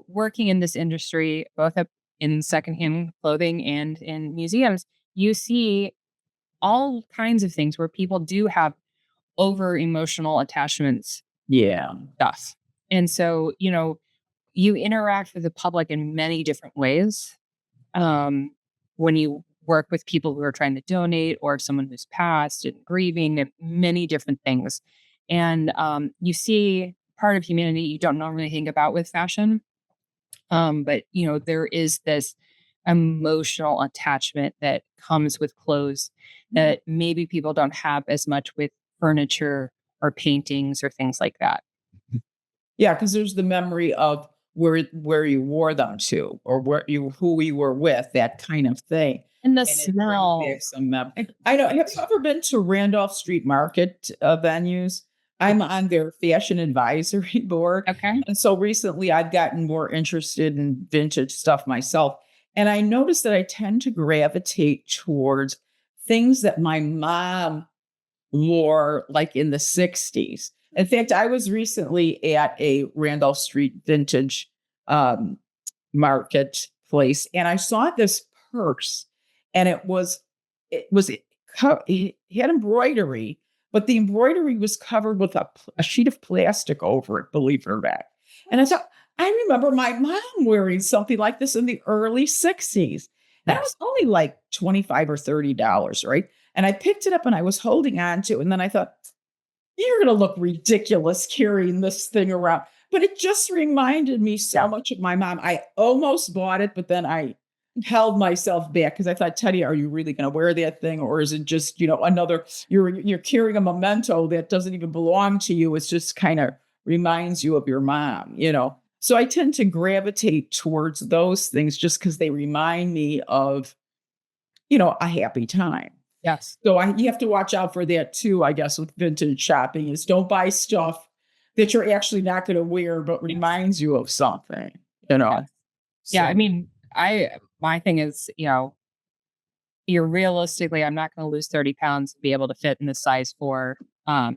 working in this industry, both up in secondhand clothing and in museums, you see all kinds of things where people do have over emotional attachments.
Yeah.
Stuff. And so, you interact with the public in many different ways. When you work with people who are trying to donate or someone who's passed and grieving and many different things. And you see part of humanity you don't normally think about with fashion. But, there is this emotional attachment that comes with clothes that maybe people don't have as much with furniture or paintings or things like that.
Yeah, because there's the memory of where you wore them to, or who you were with, that kind of thing.
And the
And
smell.
I know. Have you ever been to Randolph Street Market venues? I'm on their fashion advisory board.
Okay.
And so recently I've gotten more interested in vintage stuff myself. And I noticed that I tend to gravitate towards things that my mom wore like in the 60s. In fact, I was recently at a Randolph Street vintage marketplace, and I saw this purse, and it had embroidery, but the embroidery was covered with a sheet of plastic over it, believe it or not. And I thought, I remember my mom wearing something like this in the early 60s. That was only like $25 or $30, right? And I picked it up and I was holding on to it. And then I thought, you're going to look ridiculous carrying this thing around. But it just reminded me so much of my mom. I almost bought it, but then I held myself back because I thought, Teddy, are you really going to wear that thing? Or is it just, another, you're carrying a memento that doesn't even belong to you. It's just kind of reminds you of your mom, So I tend to gravitate towards those things just because they remind me of, a happy time.
Yes.
So you have to watch out for that too, I guess, with vintage shopping, is don't buy stuff that you're actually not going to wear, but reminds you of something, you know?
Yes. Yeah. I
So,
mean, my thing is, you're realistically, I'm not going to lose 30 pounds to be able to fit in the size 4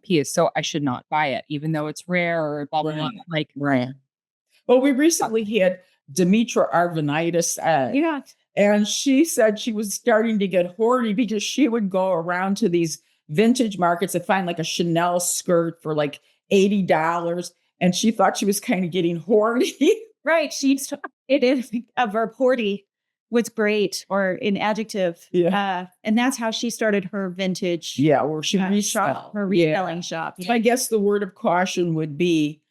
piece. So I should not buy it, even though it's rare or blah, blah, blah.
right.
Like,
Right. Well, we recently had Demetra Arvanitis,
Yeah.
and she said she was starting to get hoardy because she would go around to these vintage markets and find like a Chanel skirt for like $80. And she thought she was kind of getting hoardy.
Right. It is a verb hoardy was great or an adjective.
Yeah.
And that's how she started her vintage
Yeah, or she
shop,
resell.
her
Yeah.
reselling shop.
So I guess the word of caution would be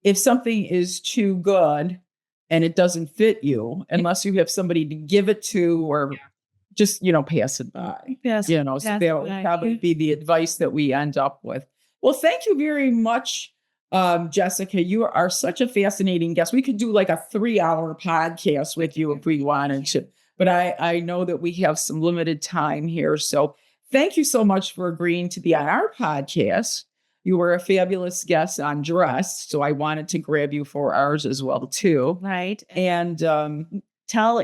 if something is too good and it doesn't fit you, unless you have somebody to give it to or just, pass it by.
Yes.
So that would probably be the advice that we end up with. Well, thank you very much, Jessica. You are such a fascinating guest. We could do like a 3-hour podcast with you if we wanted to, but I know that we have some limited time here. So thank you so much for agreeing to be on our podcast. You were a fabulous guest on Dress, so I wanted to grab you for ours as well too.
Right.
And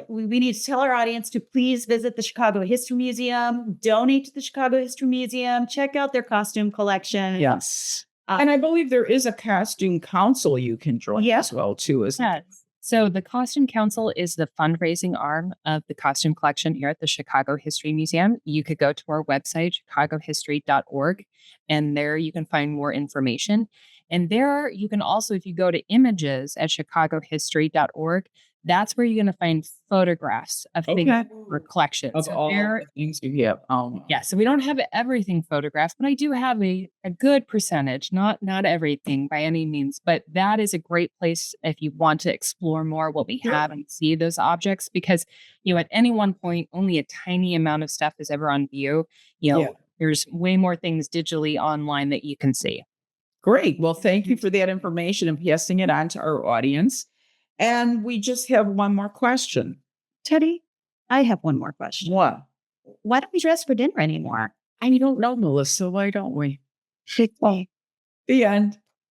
We need to tell our audience to please visit the Chicago History Museum, donate to the Chicago History Museum, check out their costume collection.
yes, and I believe there is a costume council you can join as well too.
yes. So the Costume Council is the fundraising arm of the costume collection here at the Chicago History Museum. You could go to our website, chicagohistory.org, and there you can find more information. And there you can also, if you go to images at chicagohistory.org, that's where you're going to find photographs of things for collections.
Of
So
all
there,
the things you have.
yeah, so we don't have everything photographed, but I do have a good percentage, not everything by any means, but that is a great place if you want to explore more what we have and see those objects, because at any one point only a tiny amount of stuff is ever on view. There's way more things digitally online that you can see.
Great. Well, thank you for that information and passing it on to our audience. And we just have one more question.
Teddy, I have one more question.
What?
Why don't we dress for dinner anymore?
I don't know, Melissa. Why don't we?
The
The end.